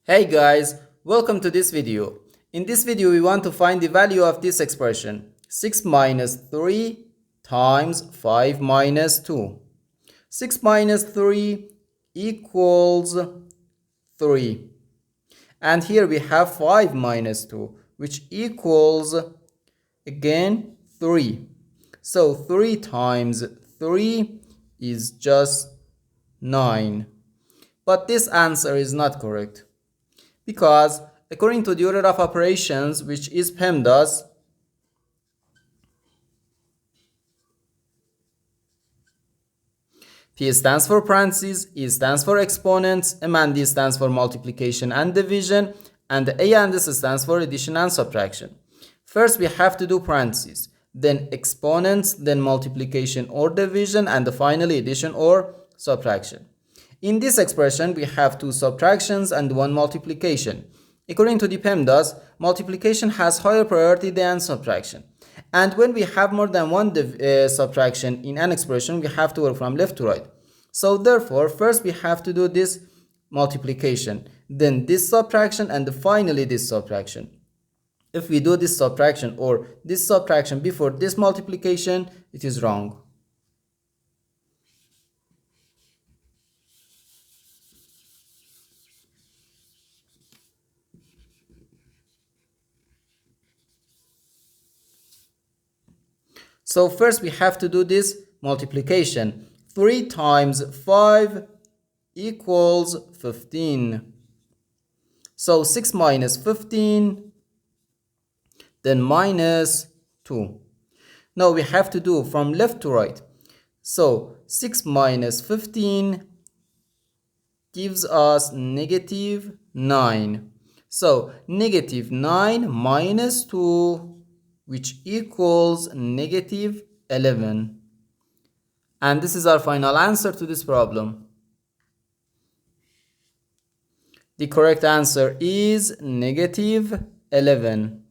Hey guys, welcome to this video. In this video we want to find the value of this expression 6 minus 3 times 5 minus 2. 6 minus 3 equals 3. And here we have 5 minus 2 which equals again 3. So 3 times 3 is just 9. But this answer is not correct, because according to the order of operations, which is PEMDAS, P stands for parentheses, E stands for exponents, M and D stands for multiplication and division, and A and S stands for addition and subtraction. First we have to do parentheses, then exponents, then multiplication or division, and finally addition or subtraction. In this expression, we have two subtractions and one multiplication. According to the PEMDAS, multiplication has higher priority than subtraction. And when we have more than one subtraction in an expression, we have to work from left to right. So therefore, first we have to do this multiplication, then this subtraction, and finally this subtraction. If we do this subtraction or this subtraction before this multiplication, it is wrong. So first we have to do this multiplication. 3 times 5 equals 15. So 6 minus 15, then minus 2. Now we have to do from left to right. So 6 minus 15 gives us negative 9. So negative 9 minus 2, which equals negative 11. And this is our final answer to this problem. The correct answer is negative 11.